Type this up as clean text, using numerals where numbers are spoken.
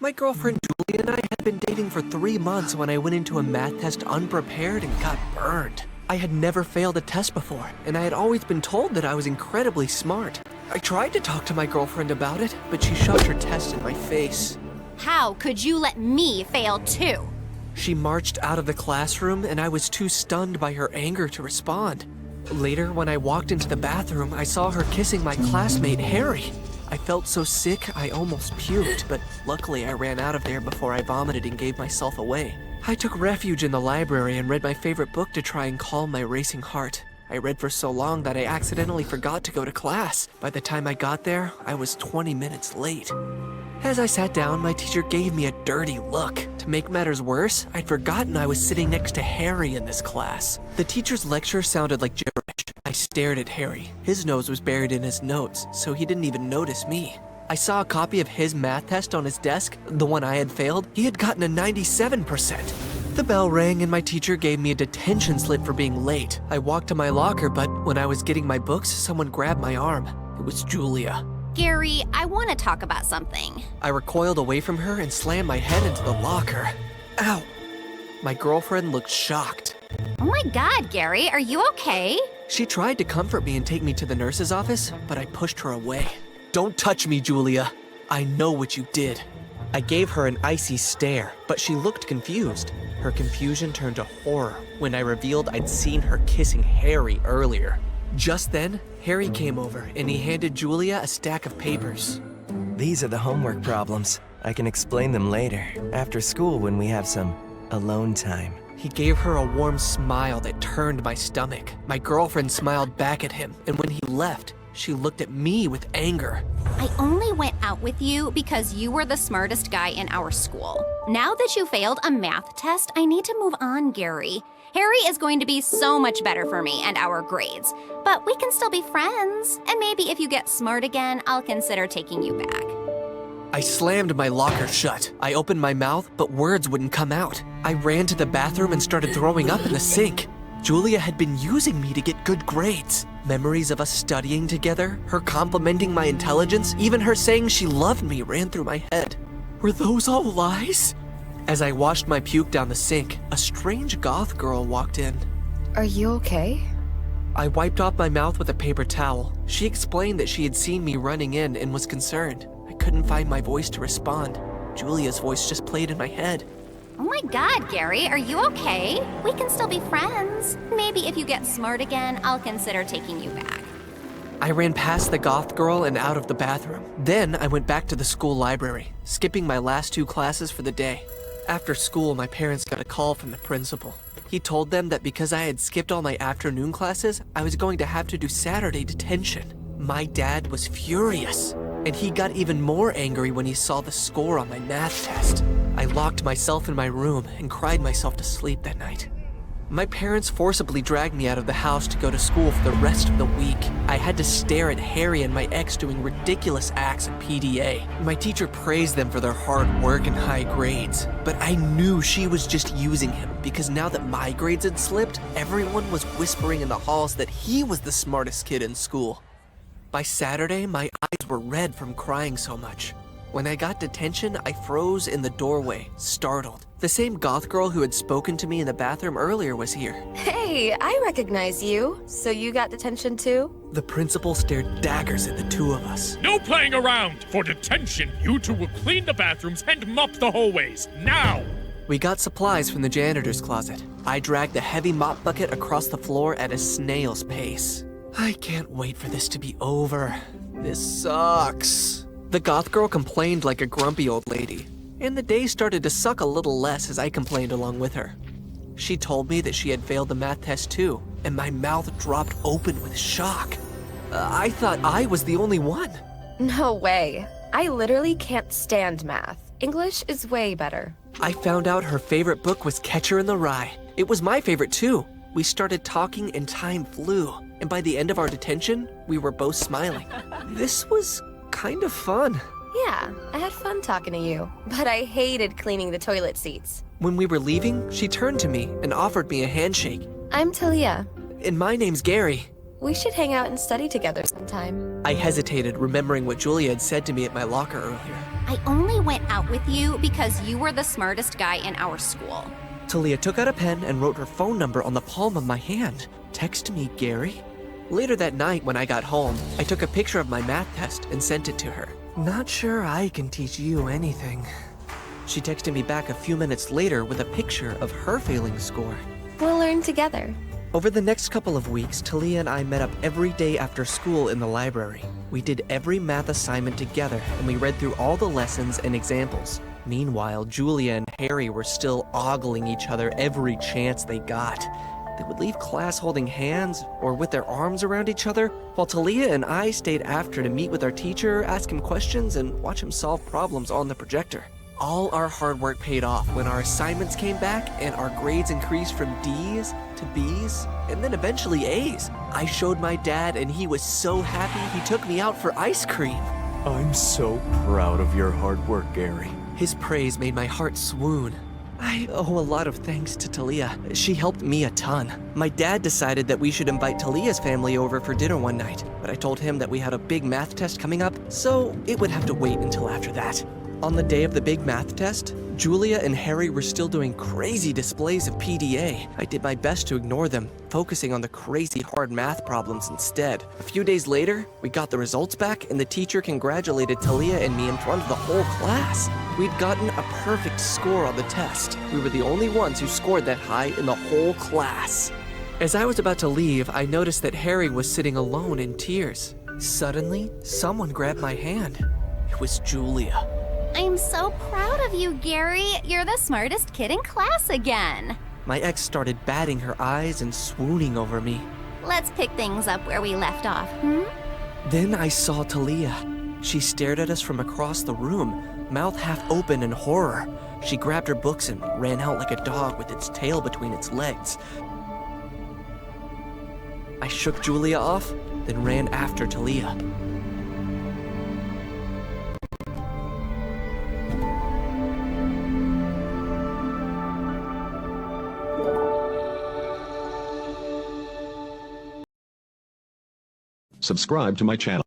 My girlfriend Julia and I had been dating for 3 months when I went into a math test unprepared and got burned. I had never failed a test before, and I had always been told that I was incredibly smart. I tried to talk to my girlfriend about it, but she shoved her test in my face. How could you let me fail too? She marched out of the classroom, and I was too stunned by her anger to respond. Later, when I walked into the bathroom, I saw her kissing my classmate, Harry. I felt so sick, I almost puked, but luckily I ran out of there before I vomited and gave myself away. I took refuge in the library and read my favorite book to try and calm my racing heart. I read for so long that I accidentally forgot to go to class. By the time I got there, I was 20 minutes late. As I sat down, my teacher gave me a dirty look. To make matters worse, I'd forgotten I was sitting next to Harry in this class. The teacher's lecture sounded like gibberish. I stared at Harry. His nose was buried in his notes, so he didn't even notice me. I saw a copy of his math test on his desk, the one I had failed. He had gotten a 97%. The bell rang and my teacher gave me a detention slip for being late. I walked to my locker, but when I was getting my books, someone grabbed my arm. It was Julia. Gary, I want to talk about something. I recoiled away from her and slammed my head into the locker. Ow! My girlfriend looked shocked. Oh my God, Gary, are you okay? She tried to comfort me and take me to the nurse's office, but I pushed her away. Don't touch me, Julia. I know what you did. I gave her an icy stare, but she looked confused. Her confusion turned to horror when I revealed I'd seen her kissing Harry earlier. Just then, Harry came over and he handed Julia a stack of papers. These are the homework problems. I can explain them later, after school when we have some alone time. He gave her a warm smile that turned my stomach. My girlfriend smiled back at him, and when he left, she looked at me with anger. I only went out with you because you were the smartest guy in our school. Now that you failed a math test, I need to move on, Gary. Harry is going to be so much better for me and our grades. But we can still be friends. And maybe if you get smart again, I'll consider taking you back. I slammed my locker shut. I opened my mouth, but words wouldn't come out. I ran to the bathroom and started throwing up in the sink. Julia had been using me to get good grades. Memories of us studying together, her complimenting my intelligence, even her saying she loved me ran through my head. Were those all lies? As I washed my puke down the sink, a strange goth girl walked in. Are you okay? I wiped off my mouth with a paper towel. She explained that she had seen me running in and was concerned. I couldn't find my voice to respond. Julia's voice just played in my head. Oh my God, Gary, are you okay? We can still be friends. Maybe if you get smart again, I'll consider taking you back. I ran past the goth girl and out of the bathroom. Then I went back to the school library, skipping my last 2 classes for the day. After school, my parents got a call from the principal. He told them that because I had skipped all my afternoon classes, I was going to have to do Saturday detention. My dad was furious, and he got even more angry when he saw the score on my math test. I locked myself in my room and cried myself to sleep that night. My parents forcibly dragged me out of the house to go to school for the rest of the week. I had to stare at Harry and my ex doing ridiculous acts at PDA. My teacher praised them for their hard work and high grades, but I knew she was just using him because now that my grades had slipped, everyone was whispering in the halls that he was the smartest kid in school. By Saturday, my eyes were red from crying so much. When I got detention, I froze in the doorway, startled. The same goth girl who had spoken to me in the bathroom earlier was here. Hey, I recognize you. So you got detention too? The principal stared daggers at the 2 of us. No playing around! For detention, you 2 will clean the bathrooms and mop the hallways, now! We got supplies from the janitor's closet. I dragged the heavy mop bucket across the floor at a snail's pace. I can't wait for this to be over. This sucks. The goth girl complained like a grumpy old lady, and the day started to suck a little less as I complained along with her. She told me that she had failed the math test too, and my mouth dropped open with shock. I thought I was the only one. No way. I literally can't stand math. English is way better. I found out her favorite book was Catcher in the Rye. It was my favorite too. We started talking and time flew, and by the end of our detention, we were both smiling. This was kind of fun. Yeah, I had fun talking to you, but I hated cleaning the toilet seats. When we were leaving, she turned to me and offered me a handshake. I'm Talia. And my name's Gary. We should hang out and study together sometime. I hesitated, remembering what Julia had said to me at my locker earlier. I only went out with you because you were the smartest guy in our school. Talia took out a pen and wrote her phone number on the palm of my hand. Text me, Gary. Later that night when I got home, I took a picture of my math test and sent it to her. Not sure I can teach you anything. She texted me back a few minutes later with a picture of her failing score. We'll learn together. Over the next couple of weeks, Talia and I met up every day after school in the library. We did every math assignment together, and we read through all the lessons and examples. Meanwhile, Julia and Harry were still ogling each other every chance they got. They would leave class holding hands or with their arms around each other, while Talia and I stayed after to meet with our teacher, ask him questions, and watch him solve problems on the projector. All our hard work paid off when our assignments came back and our grades increased from D's to B's and then eventually A's. I showed my dad and he was so happy he took me out for ice cream. I'm so proud of your hard work, Gary. His praise made my heart swoon. I owe a lot of thanks to Talia. She helped me a ton. My dad decided that we should invite Talia's family over for dinner one night, but I told him that we had a big math test coming up, so it would have to wait until after that. On the day of the big math test, Julia and Harry were still doing crazy displays of PDA. I did my best to ignore them, focusing on the crazy hard math problems instead. A few days later, we got the results back and the teacher congratulated Talia and me in front of the whole class. We'd gotten a perfect score on the test. We were the only ones who scored that high in the whole class. As I was about to leave, I noticed that Harry was sitting alone in tears. Suddenly, someone grabbed my hand. It was Julia. I'm so proud of you, Gary. You're the smartest kid in class again. My ex started batting her eyes and swooning over me. Let's pick things up where we left off, hmm? Then I saw Talia. She stared at us from across the room, mouth half open in horror. She grabbed her books and ran out like a dog with its tail between its legs. I shook Julia off, then ran after Talia. Subscribe to my channel.